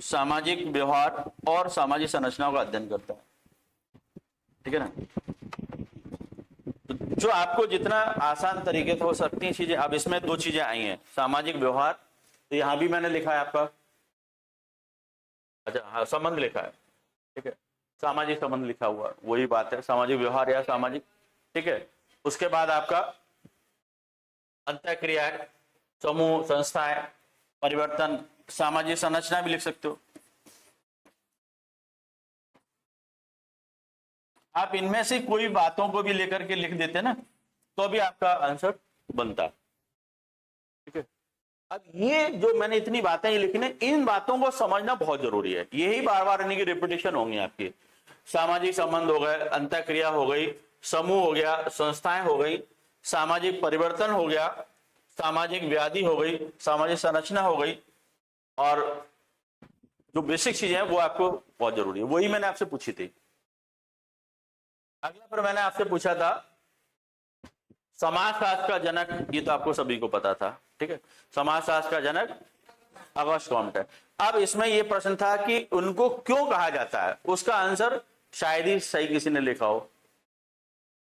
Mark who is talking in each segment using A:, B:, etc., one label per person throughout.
A: सामाजिक व्यवहार और सामाजिक संरचनाओं का अध्ययन करता है। ठीक है ना। तो जो आपको जितना आसान तरीके से हो सकती हैं चीजें, अब इसमें दो चीजें आई हैं, सामाजिक व्यवहार, तो यहां भी मैंने लिखा है आपका, अच्छा हाँ संबंध लिखा है, ठीक है, सामाजिक संबंध लिखा हुआ, वही बात है, सामाजिक व्यवहार या सामाजिक, ठीक है। उसके बाद आपका अंतःक्रियाएं, समूह, संस्थाएं, परिवर्तन, सामाजिक संरचना भी लिख सकते हो आप। इनमें से कोई बातों को भी लेकर के लिख देते ना, तो भी आपका आंसर बनता। ठीक है। अब ये जो मैंने इतनी बातें ये लिखी ना, इन बातों को समझना बहुत जरूरी है, यही बार बार इनकी रिपीटेशन होंगी आपकी। सामाजिक संबंध हो गए, अंतःक्रिया हो गई, समूह हो गया, संस्थाएं हो गई, सामाजिक परिवर्तन हो गया, सामाजिक व्याधि हो गई, सामाजिक संरचना हो गई, और जो बेसिक चीजें हैं वो आपको बहुत जरूरी है, वही मैंने आपसे पूछी थी। अगला पर मैंने आपसे पूछा था समाजशास्त्र का जनक, ये तो आपको सभी को पता था, ठीक है, समाजशास्त्र का जनक अगस्ट कॉम्टे। अब इसमें यह प्रश्न था कि उनको क्यों कहा जाता है, उसका आंसर शायद ही सही किसी ने लिखा हो,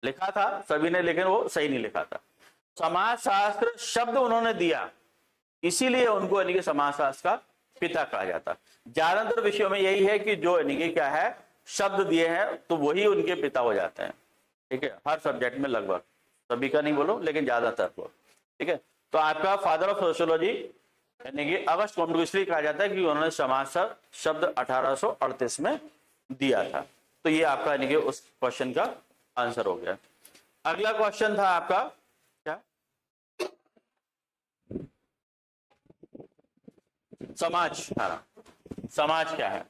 A: लिखा था सभी ने लेकिन वो सही नहीं लिखा था। समाजशास्त्र शब्द उन्होंने दिया, इसीलिए उनको यानी कि समाजशास्त्र का पिता कहा जाता। ज्यादातर विषयों में यही है कि जो यानी कि क्या है, शब्द दिए हैं तो वही उनके पिता हो जाते हैं। ठीक है, हर सब्जेक्ट में लगभग, सभी का नहीं बोलो लेकिन ज्यादातर को। ठीक है, तो आपका फादर ऑफ सोशियोलॉजी यानी कि अगस्ट कॉम्टे को इसलिए कहा जाता है कि उन्होंने समाजशास्त्र शब्द 1838 में दिया था। तो ये आपका यानी कि उस क्वेश्चन का आंसर हो गया। अगला क्वेश्चन था आपका क्या, समाज, हाँ समाज क्या है।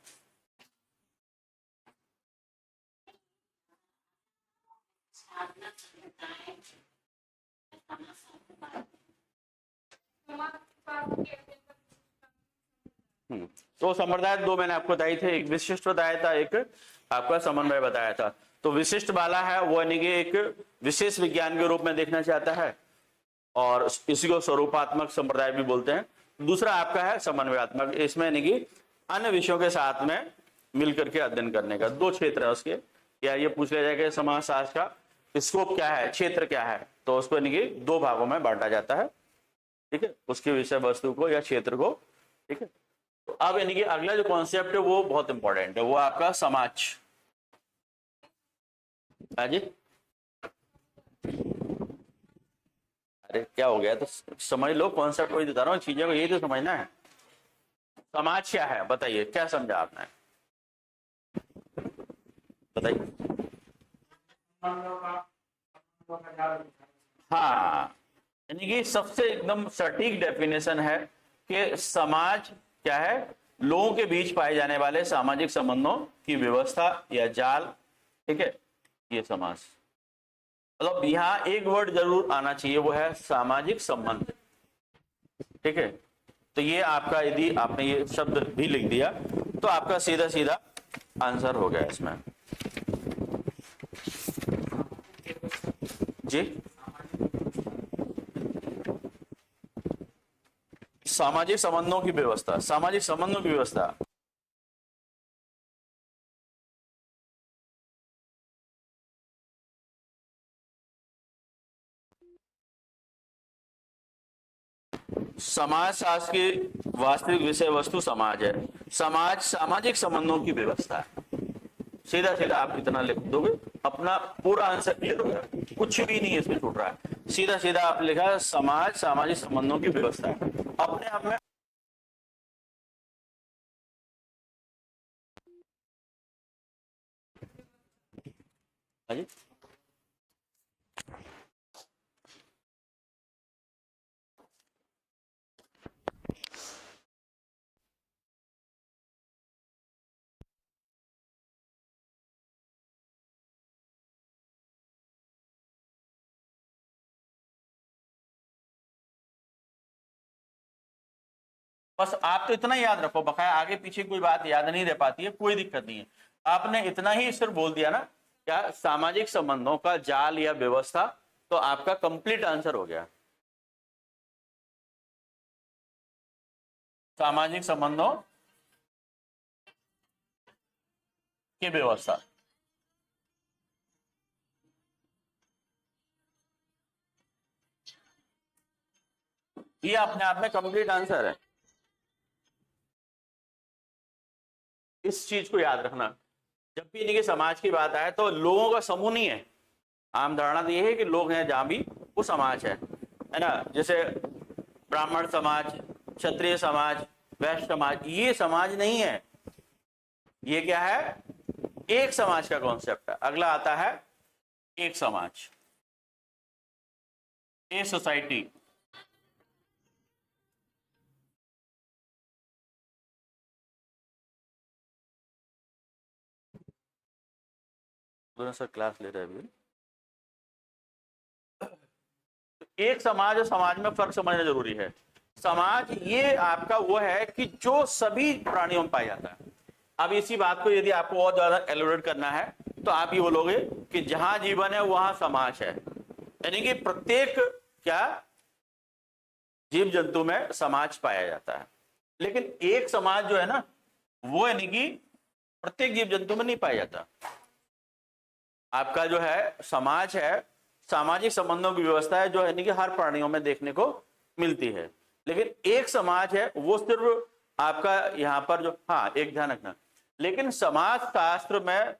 A: तो संप्रदाय दो मैंने आपको बताई थे, एक विशिष्ट बताया था, एक आपका समन्वय बताया था। तो विशिष्ट वाला है वो यानी कि एक विशेष विज्ञान के रूप में देखना चाहता है, और इसी को स्वरूपात्मक संप्रदाय भी बोलते हैं। दूसरा आपका है समन्वयात्मक, इसमें यानी कि अन्य विषयों के साथ में मिलकर के अध्ययन करने का। दो क्षेत्र है उसके, या ये पूछ लिया जाएगा समाजशास्त्र का स्कोप क्या है, क्षेत्र क्या है, तो उसको यानी कि दो भागों में बांटा जाता है। ठीक है, उसके विषय वस्तु को या क्षेत्र को। ठीक है, तो अब यानी कि अगला जो कॉन्सेप्ट है वो बहुत इंपॉर्टेंट है, वो आपका समाज। हाँ जी, अरे क्या हो गया, तो समझ लो कॉन्सेप्ट वही बता रहा हूँ, चीजों को यही तो समझना है। समाज क्या है बताइए, क्या समझा आपने, बताइए। हाँ, यानी कि सबसे एकदम सटीक डेफिनेशन है कि समाज क्या है, लोगों के बीच पाए जाने वाले सामाजिक संबंधों की व्यवस्था या जाल। ठीक है, ये समाज, मतलब यहाँ एक वर्ड जरूर आना चाहिए, वो है सामाजिक संबंध। ठीक है, तो ये आपका यदि आपने ये शब्द भी लिख दिया तो आपका सीधा सीधा आंसर हो गया इसमें। जी, सामाजिक संबंधों की व्यवस्था, सामाजिक संबंधों की व्यवस्था, समाज शास्त्र की वास्तविक विषय वस्तु समाज है, समाज सामाजिक संबंधों की व्यवस्था है। सीधा सीधा आप इतना लिख दोगे, अपना पूरा आंसर क्लियर हो गया, कुछ भी नहीं इसमें छूट रहा है। सीधा सीधा आप लिखा समाज सामाजिक संबंधों की व्यवस्था है, अपने आप में। हाँ जी, बस आप तो इतना याद रखो, बकाया आगे पीछे कोई बात याद नहीं रह पाती है, कोई दिक्कत नहीं है। आपने इतना ही सिर्फ बोल दिया ना, क्या सामाजिक संबंधों का जाल या व्यवस्था, तो आपका कंप्लीट आंसर हो गया। सामाजिक संबंधों की व्यवस्था। ये अपने आप में कंप्लीट आंसर है। इस चीज को याद रखना, जब भी इनके समाज की बात आए तो लोगों का समूह नहीं है। आम धारणा तो ये है कि लोग हैं जहां भी वो समाज है ना। जैसे ब्राह्मण समाज, क्षत्रिय समाज, वैश्य समाज, ये समाज नहीं है। ये क्या है? एक समाज का कॉन्सेप्ट है। अगला आता है एक समाज, ए सोसाइटी। दोनों सर क्लास ले रहे हैं अभी। एक समाज और समाज में फर्क समझना जरूरी है। समाज ये आपका वो है कि जो सभी प्राणियों में पाया जाता है। अब इसी बात को यदि आपको और ज्यादा एलोरेट करना है तो आप ये बोलोगे कि जहां जीवन है वहां समाज है, यानी कि प्रत्येक क्या जीव जंतु में समाज पाया जाता है। लेकिन एक समाज जो है ना, वो यानी कि प्रत्येक जीव जंतु में नहीं पाया जाता। आपका जो है समाज है, सामाजिक संबंधों की व्यवस्था है, जो है कि हर प्राणियों में देखने को मिलती है। लेकिन एक समाज है वो सिर्फ आपका यहां पर जो, हाँ एक ध्यान रखना, लेकिन समाज शास्त्र में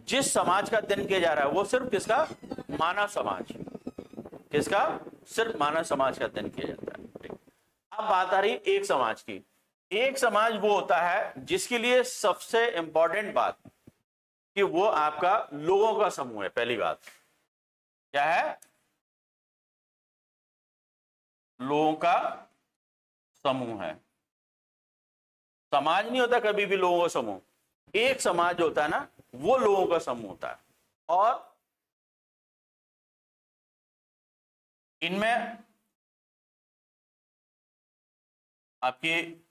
A: जिस समाज का अध्ययन किया जा रहा है वो सिर्फ किसका? मानव समाज। किसका? सिर्फ मानव समाज का अध्ययन किया जाता है। ठीक। अब बात आ रही एक समाज की। एक समाज वो होता है जिसके लिए सबसे इंपॉर्टेंट बात कि वो आपका लोगों का समूह है। पहली बात क्या है? लोगों का समूह है। समाज नहीं होता कभी भी लोगों का समूह। एक समाज होता है ना, वो लोगों का समूह होता है। और इनमें आपकी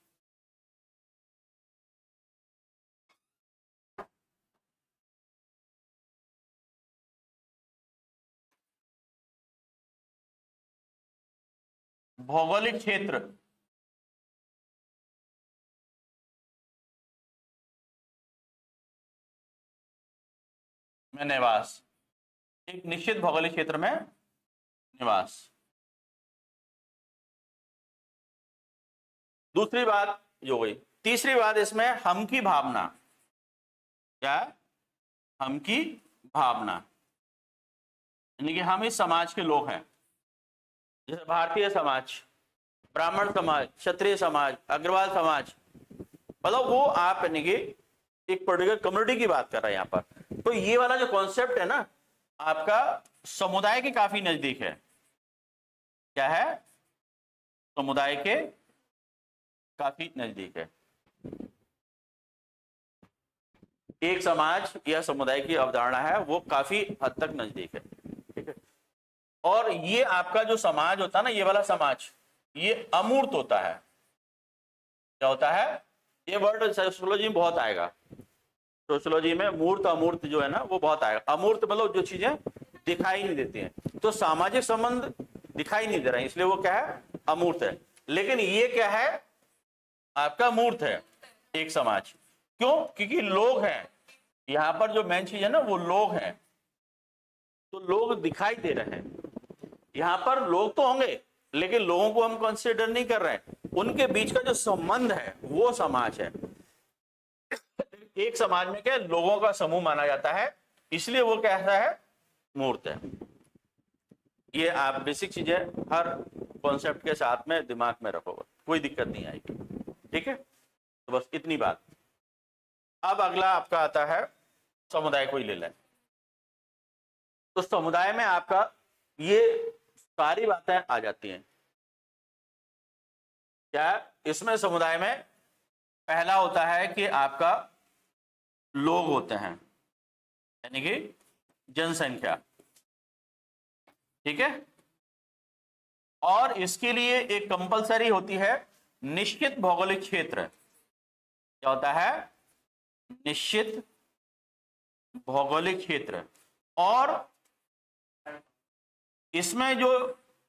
A: भौगोलिक क्षेत्र में निवास, एक निश्चित भौगोलिक क्षेत्र में निवास। दूसरी बात जो हुई। तीसरी बात इसमें हम की भावना। क्या है? हम की भावना, यानी कि हम इस समाज के लोग हैं। जैसे भारतीय समाज, ब्राह्मण समाज, क्षत्रिय समाज, अग्रवाल समाज, मतलब वो आप यानी कि एक पर्टिकुलर कम्युनिटी की बात कर रहे हैं यहां पर। तो ये वाला जो कॉन्सेप्ट है ना, आपका समुदाय के काफी नजदीक है। क्या है? समुदाय के काफी नजदीक है। एक समाज या समुदाय की अवधारणा है वो काफी हद तक नजदीक है। ठीक है। और ये आपका जो समाज होता है ना, ये वाला समाज, ये अमूर्त होता है। क्या होता है? ये वर्ड सोशियोलॉजी में बहुत आएगा। सोशियोलॉजी में मूर्त अमूर्त जो है ना वो बहुत आएगा। अमूर्त मतलब जो चीजें दिखाई नहीं देती हैं। तो सामाजिक संबंध दिखाई नहीं दे रहे हैं, इसलिए वो क्या है? अमूर्त है। लेकिन ये क्या है? आपका मूर्त है एक समाज। क्यों? क्योंकि लोग हैं यहां पर। जो मेन चीज है ना वो लोग हैं। तो लोग दिखाई दे रहे हैं यहां पर। लोग तो होंगे लेकिन लोगों को हम कंसिडर नहीं कर रहे हैं। उनके बीच का जो संबंध है वो समाज है। एक समाज में क्या? लोगों का समूह माना जाता है, इसलिए वो कैसा है? मूर्त है। ये आप बेसिक चीजें हर कॉन्सेप्ट के साथ में दिमाग में रखो, कोई दिक्कत नहीं आएगी। ठीक है, तो बस इतनी बात। अब अगला आपका आता है समुदाय को ही ले लें। तो समुदाय में आपका ये सारी बातें आ जाती हैं। क्या इसमें समुदाय में पहला होता है कि आपका लोग होते हैं, यानी कि जनसंख्या। ठीक है। और इसके लिए एक कंपलसरी होती है निश्चित भौगोलिक क्षेत्र। क्या होता है? निश्चित भौगोलिक क्षेत्र। और इसमें जो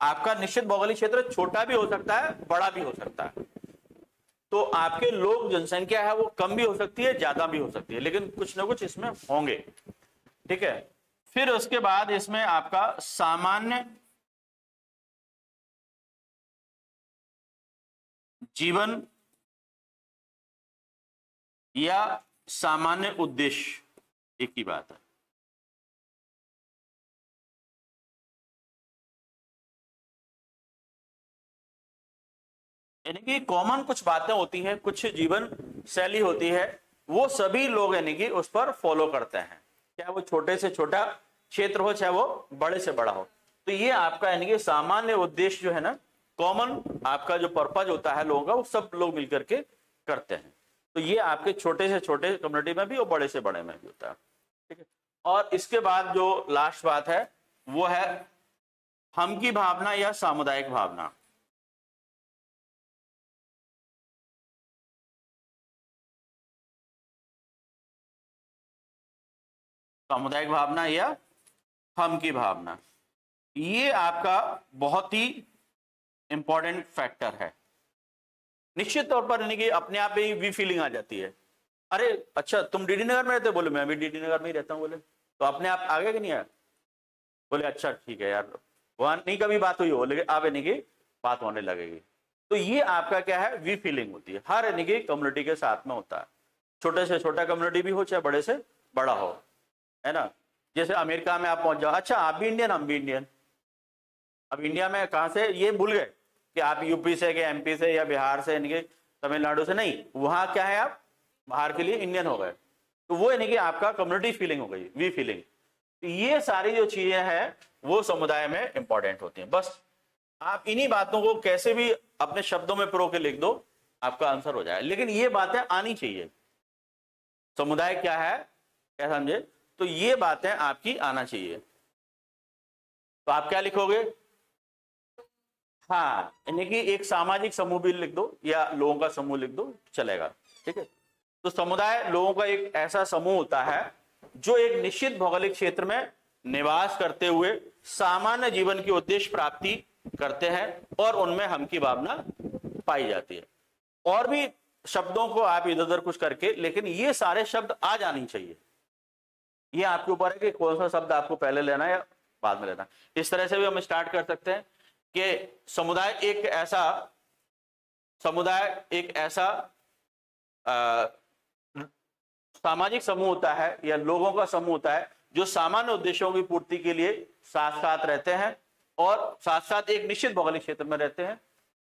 A: आपका निश्चित भौगोलिक क्षेत्र छोटा भी हो सकता है, बड़ा भी हो सकता है। तो आपके लोग जनसंख्या है वो कम भी हो सकती है, ज्यादा भी हो सकती है, लेकिन कुछ ना कुछ इसमें होंगे। ठीक है, फिर उसके बाद इसमें आपका सामान्य जीवन या सामान्य उद्देश्य, एक ही बात है। यानी कि कॉमन कुछ बातें होती हैं, कुछ जीवन शैली होती है, वो सभी लोग यानी कि उस पर फॉलो करते हैं, चाहे वो छोटे से छोटा क्षेत्र हो, चाहे वो बड़े से बड़ा हो। तो ये आपका यानी कि सामान्य उद्देश्य जो है ना, कॉमन आपका जो पर्पज होता है लोगों का, वो सब लोग मिलकर के करते हैं। तो ये आपके छोटे से छोटे कम्युनिटी में भी और बड़े से बड़े में भी होता है। ठीक है, और इसके बाद जो लास्ट बात है वो है हम की भावना या सामुदायिक भावना। सामुदायिक भावना या हम की भावना, ये आपका बहुत ही इंपॉर्टेंट फैक्टर है। निश्चित तौर पर यानी कि अपने आप ही भी फीलिंग आ जाती है, अरे अच्छा तुम डीडी नगर में रहते हो, बोले मैं भी डीडी नगर में ही रहता हूँ, बोले तो अपने आप आगे कि नहीं आया, बोले अच्छा ठीक है यार, वहां नहीं कभी बात हुई हो, लेकिन अब यानी कि बात होने लगेगी। तो ये आपका क्या है, वी फीलिंग होती है, हर यानी कि कम्युनिटी के साथ में होता है, छोटे से छोटा कम्युनिटी भी हो चाहे बड़े से बड़ा हो, है ना। जैसे अमेरिका में आप पहुंच जाओ, अच्छा आप भी इंडियन हम भी इंडियन, अब इंडिया में कहां से ये भूल गए कि आप यूपी से कि एमपी से या बिहार से यानी कि तमिलनाडु से, नहीं, वहां क्या है आप बाहर के लिए इंडियन हो गए, तो वो यानी कि आपका कम्युनिटी फीलिंग हो गई, वी फीलिंग। तो ये सारी जो चीजें हैं वो समुदाय में इंपॉर्टेंट होती हैं। बस आप इन्हीं बातों को कैसे भी अपने शब्दों में प्रो के लिख दो, आपका आंसर हो जाए, लेकिन ये बातें आनी चाहिए। समुदाय क्या है, क्या समझे, तो ये बातें आपकी आना चाहिए। तो आप क्या लिखोगे, हाँ यानी कि एक सामाजिक समूह भी लिख दो या लोगों का समूह लिख दो, चलेगा। ठीक है, तो समुदाय लोगों का एक ऐसा समूह होता है जो एक निश्चित भौगोलिक क्षेत्र में निवास करते हुए सामान्य जीवन की उद्देश्य प्राप्ति करते हैं और उनमें हम की भावना पाई जाती है। और भी शब्दों को आप इधर उधर कुछ करके, लेकिन ये सारे शब्द आ जानी चाहिए। ये आपके ऊपर है कि कौन सा शब्द आपको पहले लेना है या बाद में लेना। इस तरह से भी हम स्टार्ट कर सकते हैं कि समुदाय एक ऐसा सामाजिक समूह होता है या लोगों का समूह होता है जो सामान्य उद्देश्यों की पूर्ति के लिए साथ साथ रहते हैं और साथ साथ एक निश्चित भौगोलिक क्षेत्र में रहते हैं,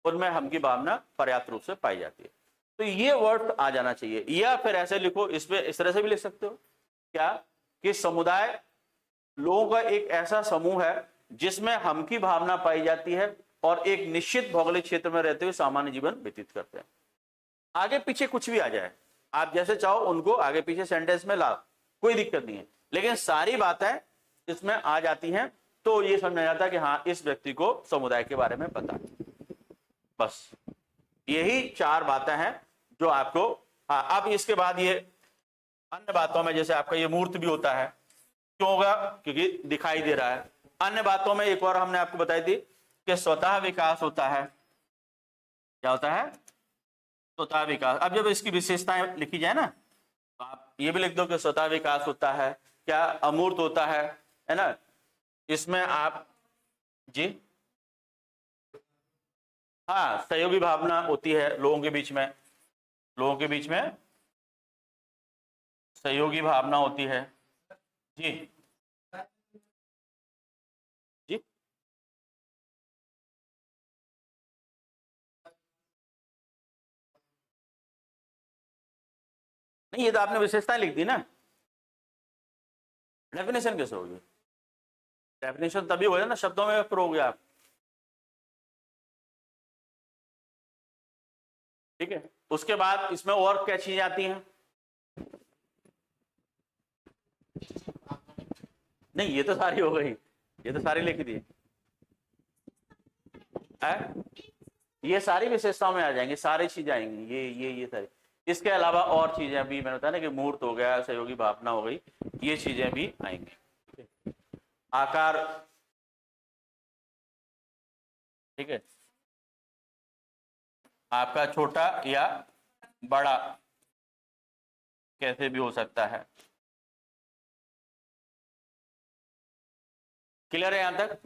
A: उनमें हम की भावना पर्याप्त रूप से पाई जाती है। तो ये वर्ड आ जाना चाहिए, या फिर ऐसे लिखो, इसमें इस तरह से भी लिख सकते हो क्या, कि समुदाय लोगों का एक ऐसा समूह है जिसमें हम की भावना पाई जाती है और एक निश्चित भौगोलिक क्षेत्र में रहते हुए सामान्य जीवन व्यतीत करते हैं। आगे पीछे कुछ भी आ जाए, आप जैसे चाहो उनको आगे पीछे सेंटेंस में लाओ, कोई दिक्कत नहीं है, लेकिन सारी बातें इसमें आ जाती हैं तो ये समझ में आता है कि हाँ इस व्यक्ति को समुदाय के बारे में पता है। बस यही चार बातें हैं जो आपको, हाँ अब इसके बाद ये अन्य बातों में, जैसे आपका ये मूर्त भी होता है, क्यों होगा, क्योंकि दिखाई दे रहा है। अन्य बातों में एक और हमने आपको बताई थी कि स्वतः विकास होता है, क्या होता है, स्वतः विकास। अब जब इसकी विशेषताएं लिखी जाए ना, तो आप ये भी लिख दो कि स्वतः विकास होता है, क्या अमूर्त होता है ना। इसमें आप जी, हाँ सहयोगी भावना होती है लोगों के बीच में, लोगों के बीच में सहयोगी भावना होती है जी। जी नहीं, ये तो आपने विशेषताएं लिख दी ना, डेफिनेशन कैसे होगी, डेफिनेशन तभी हो ना शब्दों में करोगे आप। ठीक है, उसके बाद इसमें और क्या चीजें आती हैं, नहीं ये तो सारी हो गई, ये तो सारी लिख दी है, ये सारी विशेषताओं में आ जाएंगे, सारी चीजें आएंगी, ये सारी। इसके अलावा और चीजें भी मैंने बताया ना कि मूर्त हो गया, सहयोगी भावना हो गई, ये चीजें भी आएंगी। आकार, ठीक है, आपका छोटा या बड़ा कैसे भी हो सकता है। क्लियर है यहां तक?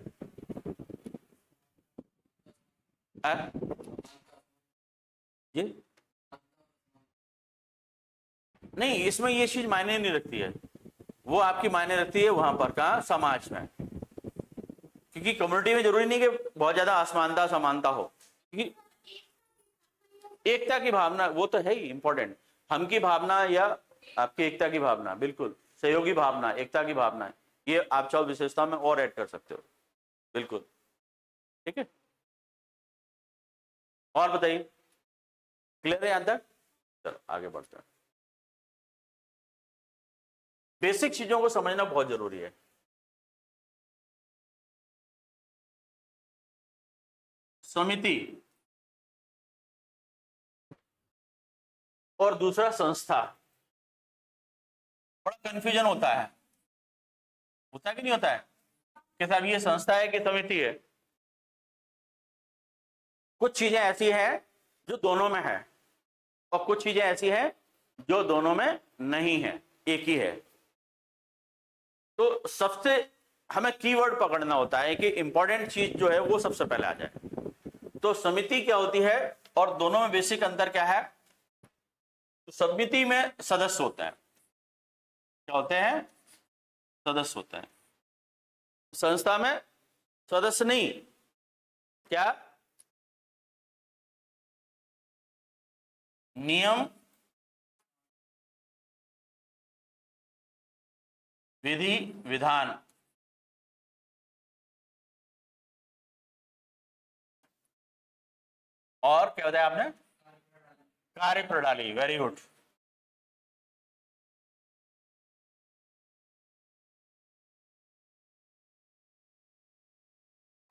A: जी नहीं, इसमें ये चीज मायने नहीं रखती है, वो आपकी मायने रखती है वहां पर, कहा, समाज में। क्योंकि कम्युनिटी में जरूरी नहीं कि बहुत ज्यादा असमानता समानता हो, क्योंकि एकता की भावना वो तो है ही इंपॉर्टेंट। हम की भावना या आपकी एकता की भावना, बिल्कुल सहयोगी भावना, एकता की भावना, ये आप चाहो विशेषता में और ऐड कर सकते हो, बिल्कुल। ठीक है, और बताइए, क्लियर है यहां तक? चलो आगे बढ़ते हैं। बेसिक चीजों को समझना बहुत जरूरी है। समिति और दूसरा संस्था, बड़ा कंफ्यूजन होता है कि नहीं होता है कि साहब ये संस्था है कि समिति है? कुछ चीजें ऐसी हैं जो दोनों में है, और कुछ चीजें ऐसी हैं जो दोनों में नहीं है, एक ही है। तो सबसे हमें कीवर्ड पकड़ना होता है कि इंपॉर्टेंट चीज जो है वो सबसे पहले आ जाए। तो समिति क्या होती है और दोनों में बेसिक अंतर क्या है? तो समिति में सदस्य होते हैं, क्या होते हैं? सदस्य होते हैं। संस्था में सदस्य नहीं, क्या? नियम, विधि, विधान, और क्या बताया आपने? कार्य प्रणाली। Very good.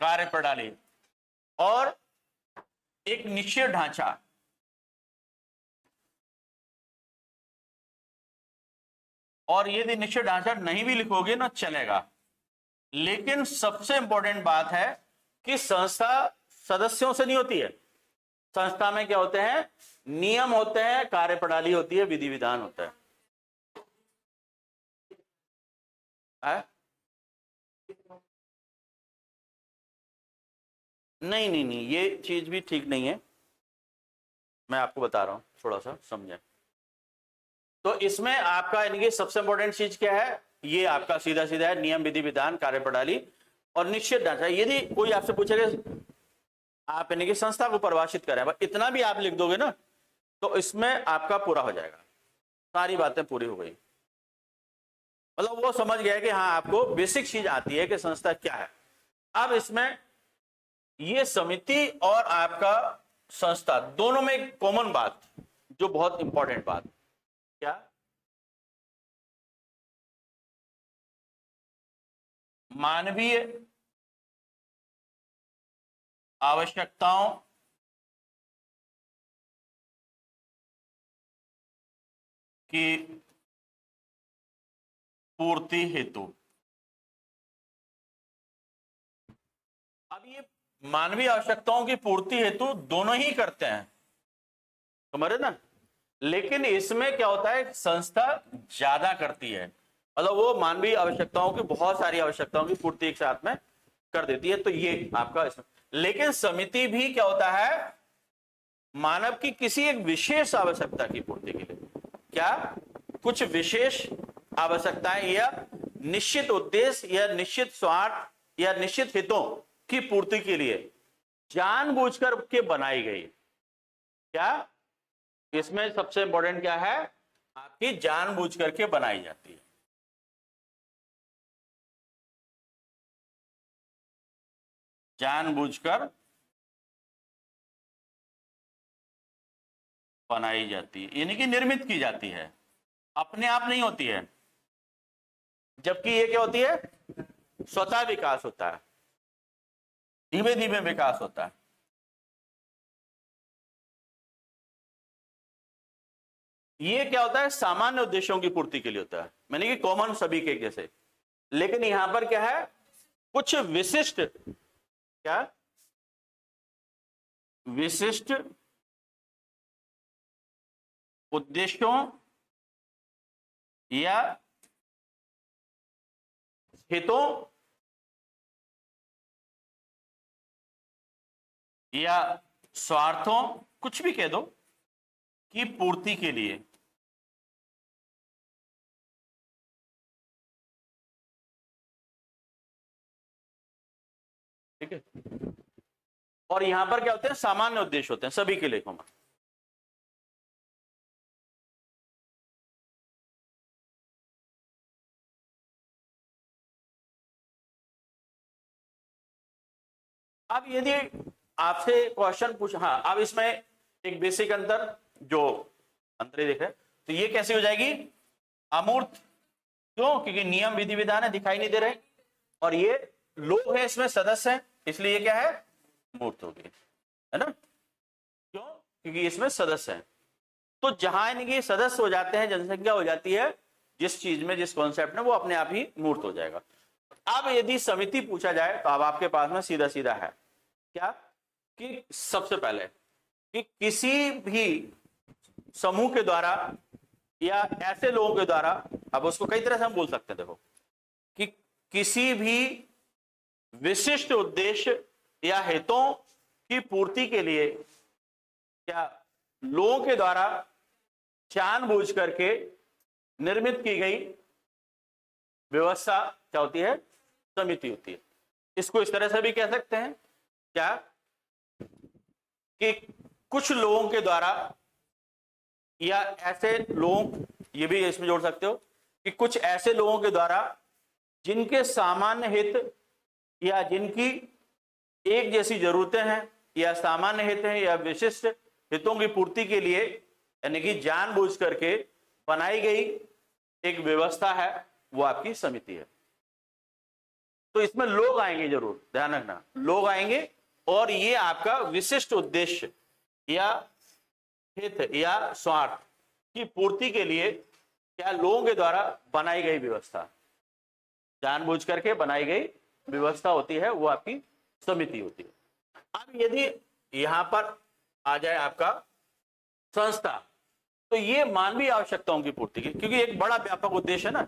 A: कार्य प्रणाली और एक निश्चित ढांचा। और यदि निश्चित ढांचा नहीं भी लिखोगे ना चलेगा, लेकिन सबसे इंपॉर्टेंट बात है कि संस्था सदस्यों से नहीं होती है। संस्था में क्या होते हैं? नियम होते हैं, कार्य प्रणाली होती है, विधि विधान होता है। नहीं नहीं नहीं, ये चीज भी ठीक नहीं है, मैं आपको बता रहा हूं, थोड़ा सा समझें। तो इसमें आपका यानी कि सबसे इंपॉर्टेंट चीज क्या है? ये आपका सीधा सीधा है, नियम, विधि विधान, कार्य प्रणाली और निश्चित ढांचा। यदि कोई आपसे पूछेगा आप यानी कि संस्था को परिभाषित करें, बस इतना भी आप लिख दोगे ना तो इसमें आपका पूरा हो जाएगा, सारी बातें पूरी हो गई। मतलब वो समझ गया कि हाँ आपको बेसिक चीज आती है कि संस्था क्या है। अब इसमें ये समिति और आपका संस्था दोनों में एक कॉमन बात, जो बहुत इंपॉर्टेंट बात, क्या? मानवीय आवश्यकताओं की पूर्ति हेतु। अब ये मानवीय आवश्यकताओं की पूर्ति हेतु दोनों ही करते हैं, समझे ना? लेकिन इसमें क्या होता है, संस्था ज्यादा करती है, मतलब वो मानवीय आवश्यकताओं की, बहुत सारी आवश्यकताओं की पूर्ति एक साथ में कर देती है। तो ये आपका इसमें, लेकिन समिति भी क्या होता है, मानव की किसी एक विशेष आवश्यकता की पूर्ति के लिए, क्या, कुछ विशेष आवश्यकताएं या निश्चित उद्देश्य या निश्चित स्वार्थ या निश्चित हितों की पूर्ति के लिए जानबूझकर के बनाई गई। क्या इसमें सबसे इंपॉर्टेंट क्या है? आपकी जानबूझ करके बनाई जाती है। जानबूझकर बनाई जाती है, यानी कि निर्मित की जाती है, अपने आप नहीं होती है। जबकि ये क्या होती है? स्वतः विकास होता है, धीमे धीमे विकास होता है। ये क्या होता है? सामान्य उद्देश्यों की पूर्ति के लिए होता है, यानी कि कॉमन सभी के जैसे। लेकिन यहां पर क्या है, कुछ विशिष्ट, क्या, विशिष्ट उद्देश्यों या हितों या स्वार्थों, कुछ भी कह दो, की पूर्ति के लिए। ठीक है, और यहां पर क्या होते हैं, सामान्य उद्देश्य होते हैं सभी के लेखों में। अब यदि आपसे क्वेश्चन पूछ, हाँ अब इसमें एक बेसिक अंतर, जो अंतर देखे तो ये कैसे हो जाएगी, अमूर्त। क्यों? क्योंकि नियम विधि विधान है, दिखाई नहीं दे रहे, और ये लोग हैं इसमें सदस्य हैं, इसलिए ये क्या है, मूर्त होगी, है ना। क्यों? क्योंकि इसमें सदस्य हैं। तो जहां इनके सदस्य हो जाते हैं, जनसंख्या हो जाती है जिस चीज में, जिस कॉन्सेप्ट में, वो अपने आप ही मूर्त हो जाएगा। अब यदि समिति पूछा जाए तो अब आपके पास में सीधा सीधा है क्या, कि सबसे पहले कि किसी भी समूह के द्वारा या ऐसे लोगों के द्वारा, अब उसको कई तरह से हम बोल सकते हैं, देखो कि किसी भी विशिष्ट उद्देश्य या हितों की पूर्ति के लिए क्या लोगों के द्वारा जानबूझ करके निर्मित की गई व्यवस्था क्या होती है, समिति होती है। इसको इस तरह से भी कह सकते हैं क्या, कि कुछ लोगों के द्वारा या ऐसे लोग, ये भी इसमें जोड़ सकते हो कि कुछ ऐसे लोगों के द्वारा जिनके सामान्य हित या जिनकी एक जैसी जरूरतें हैं या सामान्य हित हैं या विशिष्ट हितों की पूर्ति के लिए, यानी कि जानबूझ करके बनाई गई एक व्यवस्था है, वो आपकी समिति है। तो इसमें लोग आएंगे, जरूर ध्यान रखना, लोग आएंगे, और ये आपका विशिष्ट उद्देश्य या हित या स्वार्थ की पूर्ति के लिए क्या लोगों के द्वारा बनाई गई व्यवस्था, जानबूझ करके बनाई गई व्यवस्था होती है, वो आपकी समिति होती है। अब यदि यहां पर आ जाए आपका संस्था, तो ये मानवीय आवश्यकताओं की पूर्ति की, क्योंकि एक बड़ा व्यापक उद्देश्य है ना,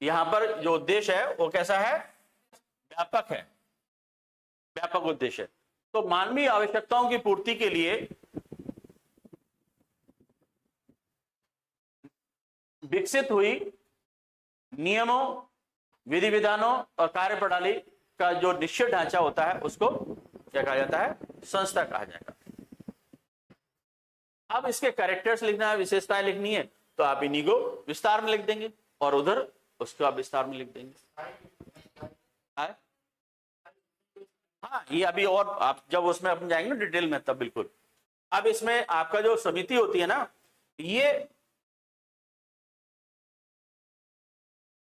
A: यहां पर जो उद्देश्य है वो कैसा है, व्यापक है, व्यापक उद्देश्य। तो मानवीय आवश्यकताओं की पूर्ति के लिए विकसित हुई नियमों, विधि विधानों और कार्यप्रणाली का जो निश्चित ढांचा होता है, उसको क्या कहा जाता है, संस्था कहा जाएगा। अब इसके कैरेक्टर्स लिखना है, विशेषताएं लिखनी है, तो आप इन्हीं को विस्तार में लिख देंगे, और उधर उसको आप विस्तार में लिख देंगे। हाँ, ये अभी, और आप जब उसमें अपन जाएंगे ना डिटेल में, तब बिल्कुल। अब इसमें आपका जो समिति होती है ना, ये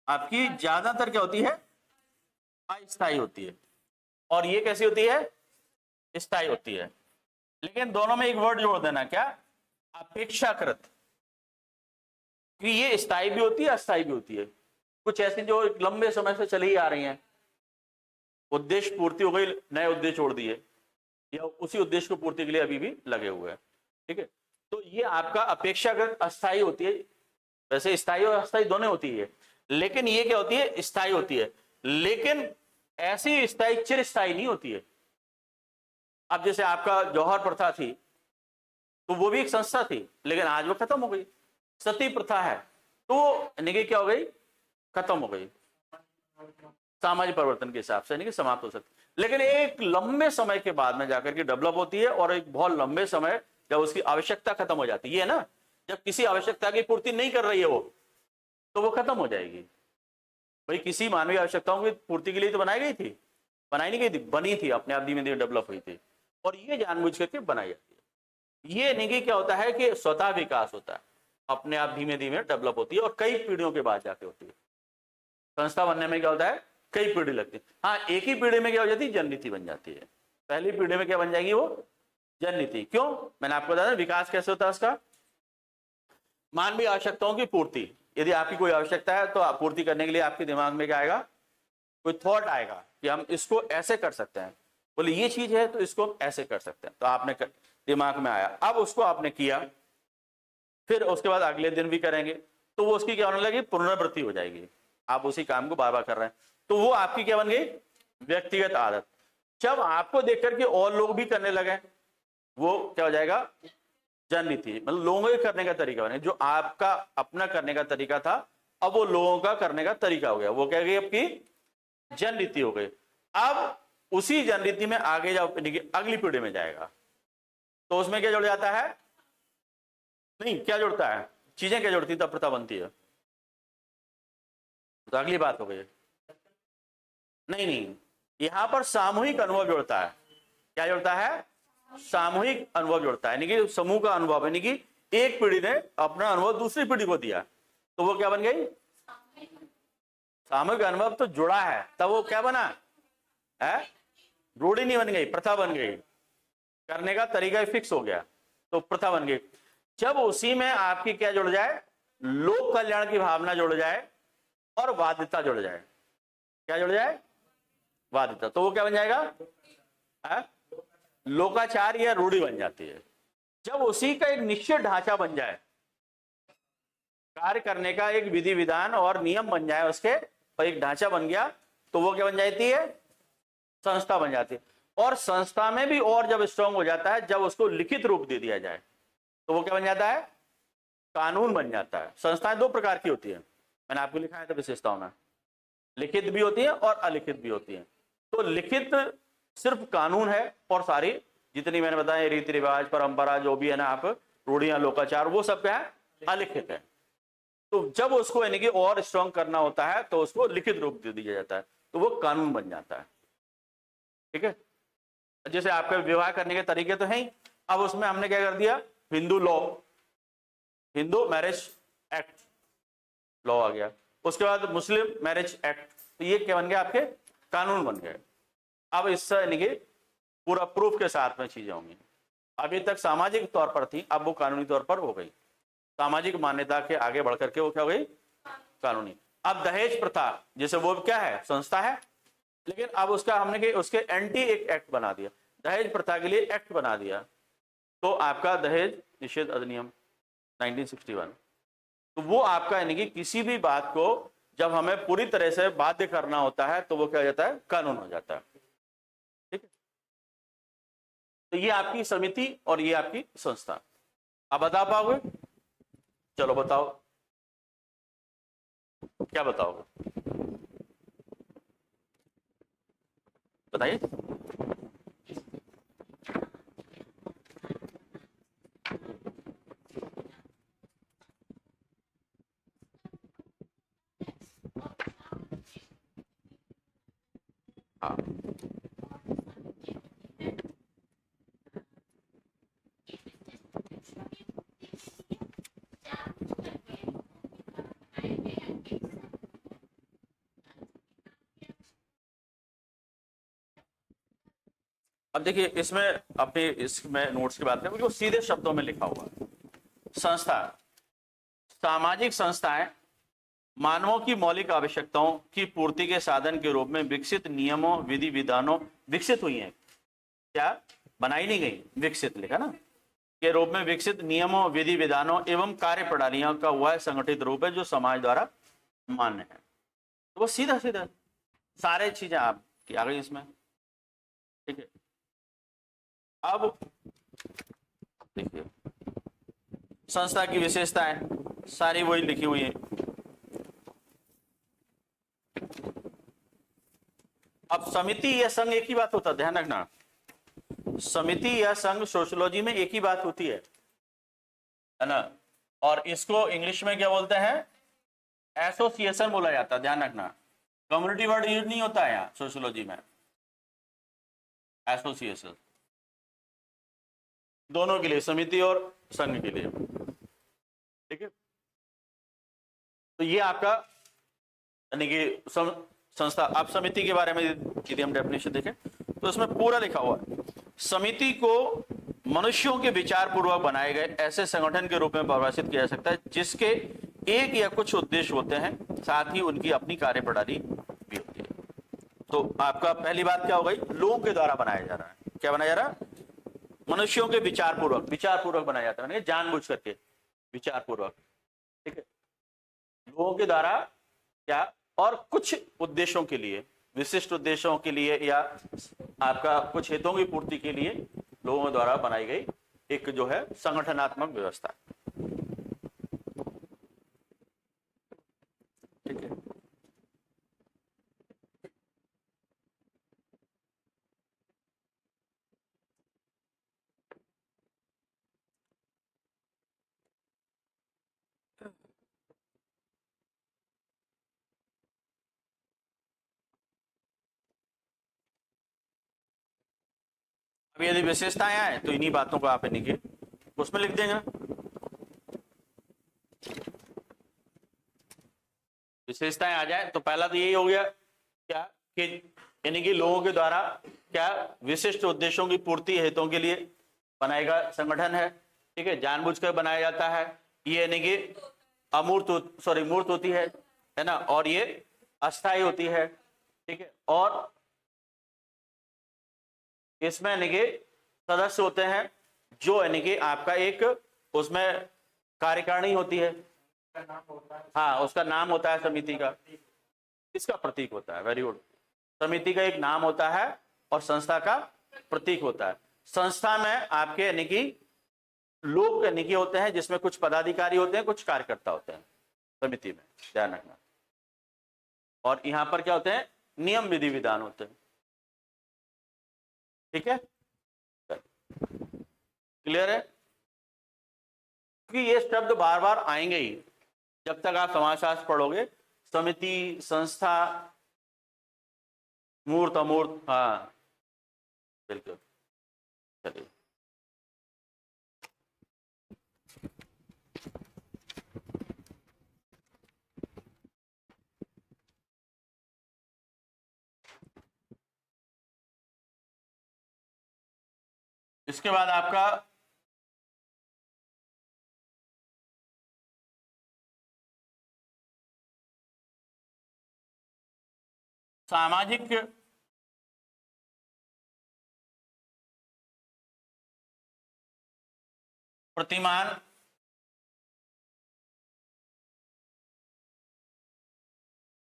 A: आपकी ज्यादातर क्या होती है, अस्थायी होती है, और ये कैसी होती है, स्थायी होती है। लेकिन दोनों में एक वर्ड जोड़ देना, क्या, अपेक्षाकृत, कि ये स्थायी भी होती है, अस्थायी भी होती है। कुछ ऐसी जो लंबे समय से चली आ रही हैं, उद्देश्य पूर्ति हो गई, नए उद्देश्य छोड़ दिए, या उसी उद्देश्य को पूर्ति के लिए अभी भी लगे हुए हैं। ठीक है, तो ये आपका अपेक्षाकृत अस्थायी होती है। वैसे स्थायी और अस्थायी दोनों होती है, लेकिन ये क्या होती है, स्थायी होती है। लेकिन ऐसी स्थायी चिरस्थायी नहीं होती है। अब जैसे आपका जौहर प्रथा थी, तो वो भी एक संस्था थी, लेकिन आज वो खत्म हो गई। सती प्रथा है, तो यानी क्या हो गई, खत्म हो गई, सामाजिक परिवर्तन के हिसाब से यानी कि समाप्त हो सकती। लेकिन एक लंबे समय के बाद में जाकर के डेवलप होती है, और एक बहुत लंबे समय जब उसकी आवश्यकता खत्म हो जाती है ना, जब किसी आवश्यकता की पूर्ति नहीं कर रही है वो, तो वो खत्म हो जाएगी। भाई किसी मानवीय आवश्यकताओं की पूर्ति के लिए तो बनाई गई थी, बनाई नहीं गई थी, बनी थी, अपने आप धीमे धीमे डेवलप हुई थी, और ये जानबूझ करके बनाई जाती है। ये नहीं क्या होता है कि स्वतः विकास होता है, अपने आप धीमे धीमे डेवलप होती है, और कई पीढ़ियों के बाद जाके होती है। संस्था बनने में क्या होता है, कई पीढ़ी लगती है। हाँ, एक ही पीढ़ी में क्या हो जाती है, जननीति बन जाती है। पहली पीढ़ी में क्या बन जाएगी, वो जननीति। क्यों, मैंने आपको बताया विकास कैसे होता है उसका, मानवीय आवश्यकताओं की पूर्ति। यदि आपकी कोई आवश्यकता है, तो पूर्ति करने के लिए आपके दिमाग में क्या आएगा, कोई थॉट आएगा कि हम इसको ऐसे कर सकते हैं, बोले ये चीज है तो इसको ऐसे कर सकते हैं, तो आपने दिमाग में आया, अब उसको आपने किया, फिर उसके बाद अगले दिन भी करेंगे, तो वो उसकी क्या होने लगी, पुनरावृत्ति हो जाएगी। आप उसी काम को बार बार कर रहे हैं, तो वो आपकी क्या बन गई, व्यक्तिगत आदत। जब आपको देख करके और लोग भी करने लगे, वो क्या हो जाएगा, जन रीति, मतलब लोगों के करने का तरीका बने। जो आपका अपना करने का तरीका था, अब वो लोगों का करने का तरीका हो गया, वो क्या गई, आपकी जन रीति हो गई। अब उसी जन रीति में आगे जाओ, अगली पीढ़ी में जाएगा, तो उसमें क्या जुड़ जाता है, नहीं क्या जुड़ता है, चीजें क्या जुड़ती, तब प्रथा बनती है। तो अगली बात हो गई, नहीं नहीं, यहां पर सामूहिक अनुभव जुड़ता है। क्या जुड़ता है, सामूहिक अनुभव जुड़ता है, यानी कि समूह का अनुभव, यानी कि एक पीढ़ी ने अपना अनुभव दूसरी पीढ़ी को दिया, तो वो क्या बन गई, सामूहिक अनुभव तो जुड़ा है, तब वो क्या बना है, रूढ़ी नहीं बन गई, प्रथा बन गई, करने का तरीका फिक्स हो गया, तो प्रथा बन गई। जब उसी में आपकी क्या जुड़ जाए, लोक कल्याण की भावना जुड़ जाए और बाध्यता जुड़ जाए, क्या जुड़ जाए, बाध्यता, तो वो क्या बन जाएगा, लोकाचार या रूढ़ी बन जाती है। जब उसी का एक निश्चित ढांचा बन जाए, कार्य करने का एक विधि विधान और नियम बन जाए, उसके और एक ढांचा बन गया, तो वो क्या बन जाती है, संस्था बन जाती है। और संस्था में भी और जब स्ट्रांग हो जाता है, जब उसको लिखित रूप दे दिया जाए, तो वो क्या बन जाता है, कानून बन जाता है। संस्थाएं दो प्रकार की होती है, मैंने आपको लिखा है था विशेषताओं में, लिखित भी होती है और अलिखित भी होती है। तो लिखित सिर्फ कानून है, और सारी जितनी मैंने बताया रीति रिवाज परंपरा जो भी है ना, आप रूढ़ियां लोकाचार, वो सब क्या है, अलिखित है। तो जब उसको यानी कि और स्ट्रांग करना होता है, तो उसको लिखित रूप दे दिया जाता है, तो वो कानून बन जाता है। ठीक है, जैसे आपके विवाह करने के तरीके तो हैं ही, अब उसमें हमने क्या कर दिया, Hindu law, Hindu marriage act law आ गया, उसके बाद मुस्लिम मैरिज एक्ट, तो ये क्या बन गया, आपके कानून बन गए। अब इससे यानी कि पूरा प्रूफ के साथ में चीजें होंगी। अभी तक सामाजिक तौर पर थी, अब वो कानूनी तौर पर हो गई, सामाजिक मान्यता के आगे बढ़ करके वो क्या हो गई, कानूनी। अब दहेज प्रथा, जैसे वो क्या है, संस्था है, लेकिन अब उसका हमने उसके एंटी एक एक्ट बना दिया, दहेज प्रथा के लिए एक्ट बना दिया, तो आपका दहेज निषेध अधिनियम 1961। तो वो आपका यानी कि किसी भी बात को जब हमें पूरी तरह से बाध्य करना होता है, तो वो क्या हो जाता है, कानून हो जाता है। ठीक है, तो ये आपकी समिति और ये आपकी संस्था। आप बता पाओगे, चलो बताओ, क्या बताओगे, बताइए। हाँ, अब देखिए इसमें अपने इसमें नोट्स की बात करें, वो सीधे शब्दों में लिखा हुआ है। संस्था, सामाजिक संस्थाएं मानवों की मौलिक आवश्यकताओं की पूर्ति के साधन के रूप में विकसित नियमों विधि विधानों विकसित हुई हैं। क्या बनाई नहीं गई, विकसित लिखा ना, के रूप में विकसित नियमों विधि विधानों एवं कार्य प्रणालियों का वह संगठित रूप है जो समाज द्वारा मान्य है। तो वो सीधा सीधा सारे चीजें आपकी आ गई इसमें। ठीक है, अब देखिए संस्था की विशेषताएं सारी वही लिखी हुई है। अब समिति या संघ एक ही बात होता है, ध्यान रखना, समिति या संघ सोशियोलॉजी में एक ही बात होती है ना, और इसको इंग्लिश में क्या बोलते हैं, एसोसिएशन बोला जाता है, ध्यान रखना, कम्युनिटी वर्ड यूज नहीं होता है यहाँ सोशियोलॉजी में, एसोसिएशन दोनों के लिए, समिति और संघ के लिए। ठीक है, तो ये आपका यानी कि संस्था। आप समिति के बारे में यदि हम डेफिनेशन देखें तो इसमें पूरा लिखा हुआ है, समिति को मनुष्यों के विचार पूर्वक बनाए गए ऐसे संगठन के रूप में परिभाषित किया जा सकता है जिसके एक या कुछ उद्देश्य होते हैं, साथ ही उनकी अपनी कार्य प्रणाली भी होती है। तो आपका पहली बात क्या हो गई, लोगों के द्वारा बनाया जा रहा है, क्या बनाया जा रहा है, मनुष्यों के विचार पूर्वक बनाया जाता है, जानबूझ करके विचार पूर्वक, ठीक है। लोगों के द्वारा क्या, और कुछ उद्देश्यों के लिए, विशिष्ट उद्देश्यों के लिए या आपका कुछ हितों की पूर्ति के लिए लोगों द्वारा बनाई गई एक जो है संगठनात्मक व्यवस्था, ठीक है। अब यदि विशेषताएं आए तो इन्हीं बातों को आप इन्हीं के उसमें लिख देंगे। विशेषताएं आ जाए तो पहला तो यही हो गया क्या कि यानी कि लोगों के द्वारा क्या विशिष्ट उद्देश्यों की पूर्ति हितों के लिए बनाएगा संगठन है, ठीक है। जानबूझकर बनाया जाता है, ये यानी कि अमूर्त सॉरी मूर्त होती है ना, और ये अस्थायी होती है, ठीक है। और इसमें यानी कि सदस्य होते हैं जो यानी कि आपका एक उसमें कार्यकारिणी होती है, हाँ उसका नाम होता है समिति का, इसका प्रतीक होता है, वेरी गुड। समिति का एक नाम होता है और संस्था का प्रतीक होता है। संस्था में आपके यानी कि लोग यानी कि होते हैं जिसमें कुछ पदाधिकारी होते हैं, कुछ कार्यकर्ता होते हैं समिति में, ध्यान रखना। और यहां पर क्या होते हैं, नियम विधि विधान होते हैं, ठीक है। क्लियर है, क्योंकि ये शब्द बार बार आएंगे ही जब तक आप समाजशास्त्र पढ़ोगे। समिति, संस्था, मूर्त अमूर्त, हाँ बिल्कुल। चलिए इसके बाद आपका सामाजिक प्रतिमान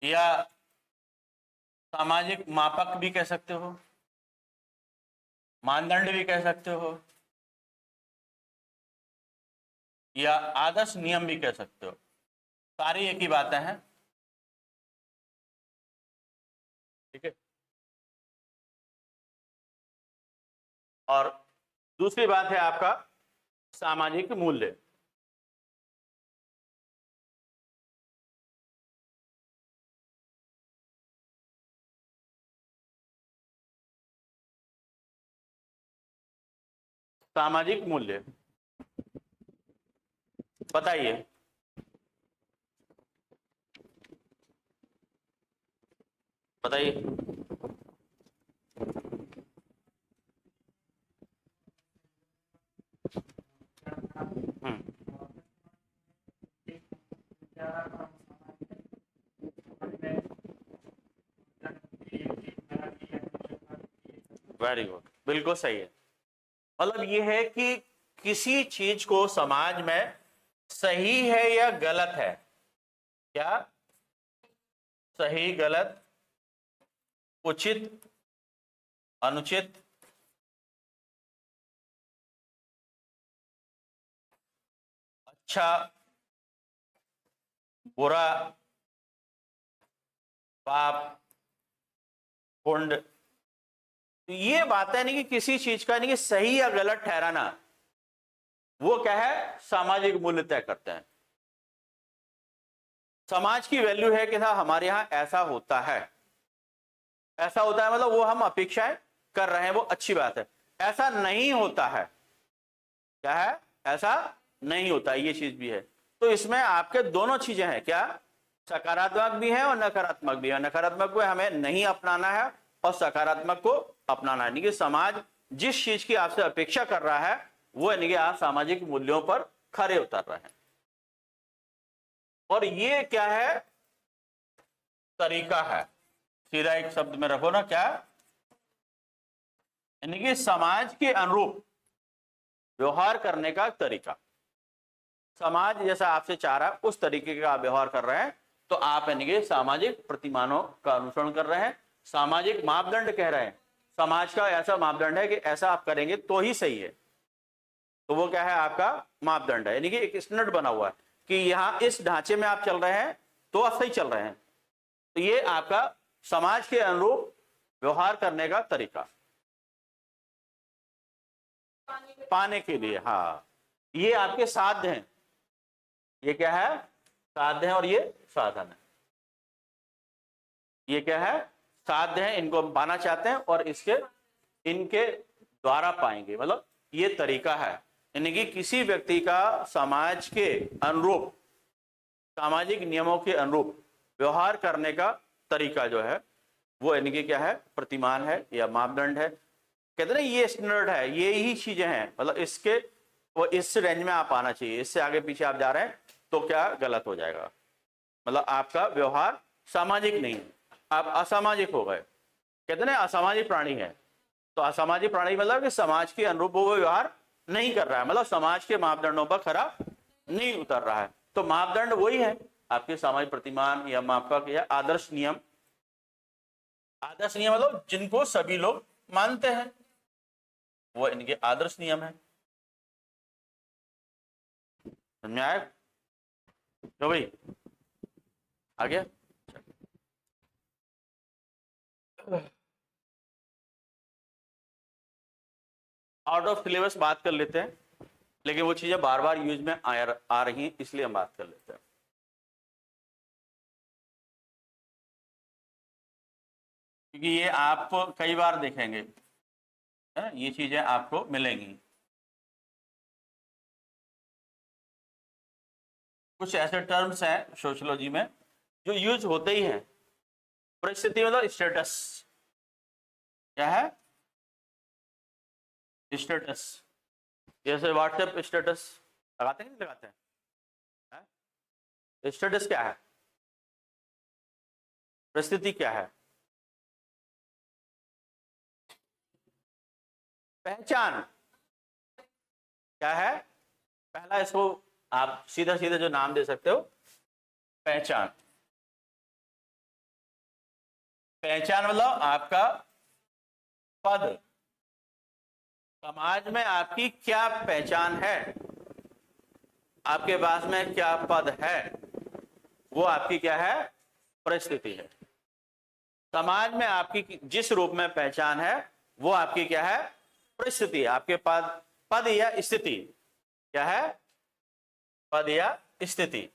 A: या सामाजिक मापक भी कह सकते हो, मानदंड भी कह सकते हो, या आदर्श नियम भी कह सकते हो, सारी एक ही बातें हैं, ठीक है। और दूसरी बात है आपका सामाजिक मूल्य। सामाजिक मूल्य बताइए, बताइए। वेरी गुड, बिल्कुल सही है। मतलब ये है कि किसी चीज को समाज में सही है या गलत है, क्या सही गलत, उचित अनुचित, अच्छा बुरा, पाप पुण्य, तो ये बात है नहीं कि किसी चीज का नहीं कि सही या गलत ठहराना, वो क्या है, सामाजिक मूल्य तय करते हैं। समाज की वैल्यू है कि हमारे यहां ऐसा होता है, ऐसा होता है मतलब वो हम अपेक्षाएं कर रहे हैं, वो अच्छी बात है। ऐसा नहीं होता है, क्या है, ऐसा नहीं होता, ये चीज भी है। तो इसमें आपके दोनों चीजें हैं, क्या सकारात्मक भी है और नकारात्मक भी है। नकारात्मक को हमें नहीं अपनाना है और सकारात्मक को अपनाना है, यानी कि समाज जिस चीज की आपसे अपेक्षा कर रहा है वो यानी कि आप सामाजिक मूल्यों पर खरे उतर रहे हैं। और ये क्या है, तरीका है, सीधा एक शब्द में रखो ना, क्या यानी कि समाज के अनुरूप व्यवहार करने का तरीका। समाज जैसा आपसे चाह रहा है उस तरीके का आप व्यवहार कर रहे हैं, तो आप यानी कि सामाजिक प्रतिमानों का अनुसरण कर रहे हैं, सामाजिक मापदंड कह रहे हैं, समाज का ऐसा मापदंड है कि ऐसा आप करेंगे तो ही सही है, तो वो क्या है आपका मापदंड है, यानी कि एक स्टैंडर्ड बना हुआ है कि यहाँ इस ढांचे में आप चल रहे हैं तो आप सही चल रहे हैं, तो ये आपका समाज के अनुरूप व्यवहार करने का तरीका पाने के लिए। हाँ, ये आपके साध्य हैं, ये क्या है साध्य है और ये साधन है, ये क्या है साध्य है, इनको हम पाना चाहते हैं और इनके द्वारा पाएंगे, मतलब ये तरीका है, यानी कि किसी व्यक्ति का समाज के अनुरूप सामाजिक नियमों के अनुरूप व्यवहार करने का तरीका जो है वो यानी कि क्या है प्रतिमान है या मापदंड है, कहते ना ये स्टैंडर्ड है, ये ही चीजें हैं, मतलब इसके वो इस रेंज में आप आना चाहिए, इससे आगे पीछे आप जा रहे हैं तो क्या गलत हो जाएगा, मतलब आपका व्यवहार सामाजिक नहीं है, आप असामाजिक हो गए, कहते ना असामाजिक प्राणी है, तो असामाजिक प्राणी मतलब कि समाज के अनुरूप वो व्यवहार नहीं कर रहा है, मतलब समाज के मापदंडों पर खरा नहीं उतर रहा है, तो मापदंड वही है आपके सामाजिक प्रतिमान या मापक या आदर्श नियम, आदर्श नियम मतलब जिनको सभी लोग मानते हैं वो इनके आदर्श नियम है, समझ में आया तो भाई आ गया। आउट ऑफ सिलेबस बात कर लेते हैं, लेकिन वो चीजें बार बार यूज में आ रही हैं इसलिए हम बात कर लेते हैं, क्योंकि ये आप कई बार देखेंगे है, ये चीजें आपको मिलेंगी, कुछ ऐसे टर्म्स हैं सोशियोलॉजी में जो यूज होते ही हैं, परिस्थिति मतलब स्टेटस, क्या है स्टेटस, जैसे व्हाट्सएप स्टेटस लगाते हैं नहीं लगाते हैं, स्टेटस क्या है, परिस्थिति क्या है, पहचान क्या है, पहला इसको आप सीधा सीधा जो नाम दे सकते हो पहचान, पहचान मतलब आपका पद, समाज में आपकी क्या पहचान है, आपके पास में क्या पद है, वो आपकी क्या है परिस्थिति है, समाज में आपकी जिस रूप में पहचान है वो आपकी क्या है परिस्थिति है, आपके पद या स्थिति क्या है, पद या स्थिति,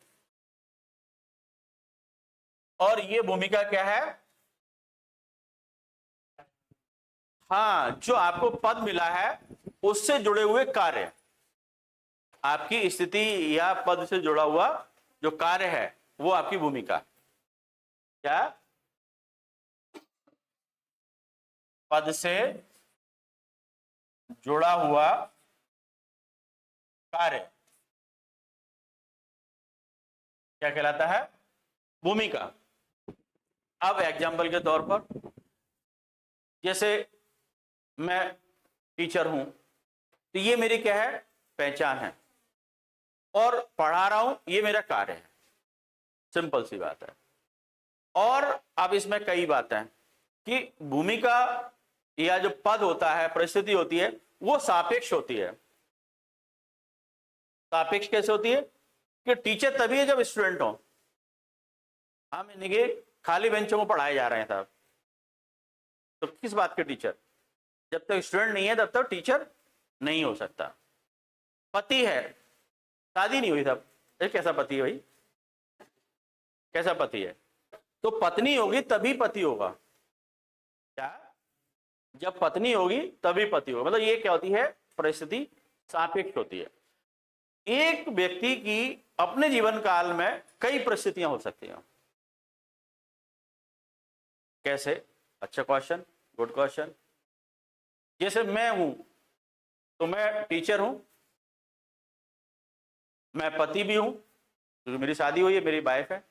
A: और ये भूमिका क्या है, हाँ जो आपको पद मिला है उससे जुड़े हुए कार्य, आपकी स्थिति या पद से जुड़ा हुआ जो कार्य है वो आपकी भूमिका, क्या पद से जुड़ा हुआ कार्य क्या कहलाता है भूमिका। अब एग्जाम्पल के तौर पर जैसे मैं टीचर हूं तो ये मेरी क्या है पहचान है, और पढ़ा रहा हूं ये मेरा कार्य है, सिंपल सी बात है। और अब इसमें कई बातें हैं कि भूमिका या जो पद होता है परिस्थिति होती है वो सापेक्ष होती है, सापेक्ष कैसे होती है कि टीचर तभी है जब स्टूडेंट हो, हम इनके खाली बेंचों को पढ़ाए जा रहे हैं साहब, तो किस बात के टीचर, जब तक स्टूडेंट नहीं है तब तक टीचर नहीं हो सकता। पति है, शादी नहीं हुई साहब, ये कैसा पति है भाई, कैसा पति है, तो पत्नी होगी तभी पति होगा, क्या जब पत्नी होगी तभी पति होगा, मतलब ये क्या होती है परिस्थिति सापेक्ष होती है। एक व्यक्ति की अपने जीवन काल में कई परिस्थितियां हो सकती हैं, कैसे, अच्छा क्वेश्चन, गुड क्वेश्चन। जैसे मैं हूं तो मैं टीचर हूं, मैं पति भी हूं क्योंकि मेरी शादी हुई है, मेरी वाइफ है,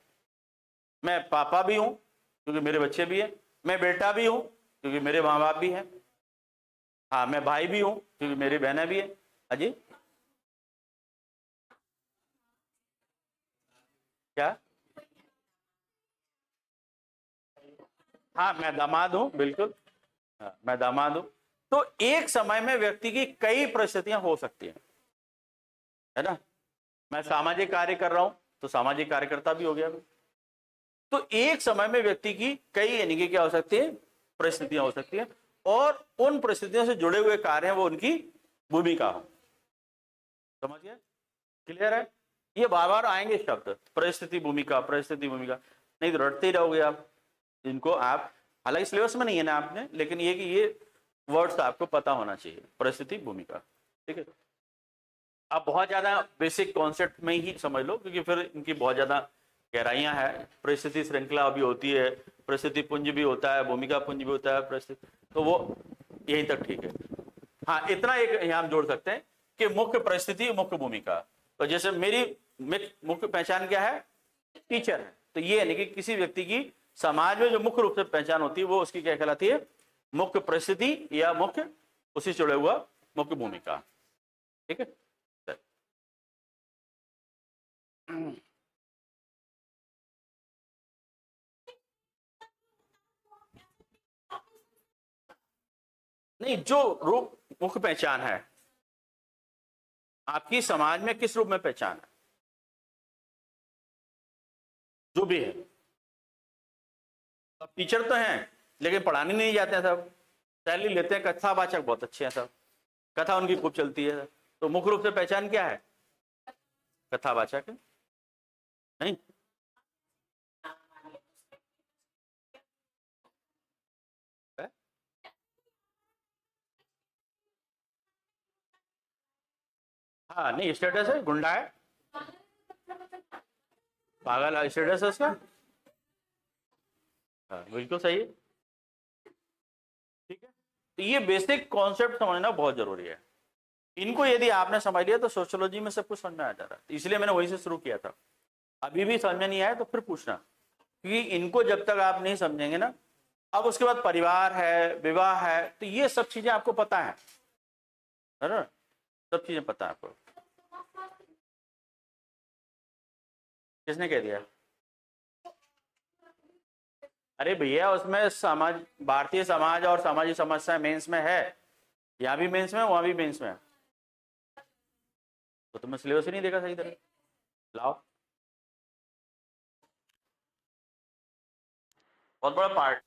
A: मैं पापा भी हूं क्योंकि मेरे बच्चे भी हैं, मैं बेटा भी हूं क्योंकि मेरे माँ बाप भी हैं, हाँ मैं भाई भी हूं क्योंकि मेरी बहनें भी हैं। अजी क्या? हाँ, मैं दामाद हूं, बिल्कुल। हाँ, मैं दामाद हूं। तो एक समय में व्यक्ति की कई परिस्थितियां हो सकती हैं, है ना। मैं सामाजिक कार्य कर रहा हूं तो सामाजिक कार्यकर्ता भी हो गया मैं। तो एक समय में व्यक्ति की कई यानी कि क्या हो सकती है, परिस्थितियां हो सकती हैं, और उन परिस्थितियों से जुड़े हुए कार्य हैं वो उनकी भूमिका हो। समझ गए? क्लियर है? ये बार बार आएंगे शब्द, परिस्थिति भूमिका, परिस्थिति भूमिका, नहीं तो रटते ही रहोगे आप इनको। आप हालांकि सिलेबस में नहीं है ना आपने, लेकिन ये कि ये वर्ड्स आपको पता होना चाहिए, परिस्थिति भूमिका। ठीक है, आप बहुत ज्यादा बेसिक कॉन्सेप्ट में ही समझ लो, क्योंकि फिर इनकी बहुत ज्यादा गहराइयां हैं। परिस्थिति श्रृंखला भी होती है, परिस्थिति पुंज भी होता है, भूमिका पुंज भी होता है, परिस्थिति, तो वो यहीं तक ठीक है। हाँ, इतना एक यहाँ हम जोड़ सकते हैं कि मुख्य परिस्थिति, मुख्य भूमिका। तो जैसे मेरी मुख्य पहचान क्या है? टीचर है। तो ये यानी कि किसी व्यक्ति की समाज में जो मुख्य रूप से पहचान होती है वो उसकी क्या कहलाती है? मुख्य परिस्थिति या मुख्य, उसी से जुड़े हुआ मुख्य भूमिका। ठीक है। नहीं, जो रूप मुख्य पहचान है आपकी समाज में, किस रूप में पहचान है, जो भी है। अब टीचर तो हैं लेकिन पढ़ाने नहीं जाते हैं सब, सैलरी लेते हैं, कथावाचक बहुत अच्छे हैं सब, कथा उनकी खूब चलती है। तो मुख्य रूप से पहचान क्या है? कथावाचक है। नहीं, हाँ, नहीं स्टेटस है, गुंडा है, पागल स्टेटस है उसका। हाँ, बिल्कुल सही है। ठीक है, तो ये बेसिक कॉन्सेप्ट समझना बहुत जरूरी है। इनको यदि आपने समझ लिया तो सोशियोलॉजी में सब कुछ समझ में आ जा रहा है। इसलिए मैंने वहीं से शुरू किया था। अभी भी समझ में नहीं आया तो फिर पूछना, क्योंकि इनको जब तक आप नहीं समझेंगे ना, अब उसके बाद परिवार है, विवाह है, तो ये सब चीजें आपको पता है ना, सब चीजें पता है आपको। किसने कह दिया? अरे भैया, उसमें समाज, भारतीय समाज और सामाजिक समस्या मेंस में है। यहाँ भी मेंस में, वहां भी मेंस में है। तो तुमने सिलेबस ही नहीं देखा सही तरह। लाओ, बहुत बड़ा पार्ट।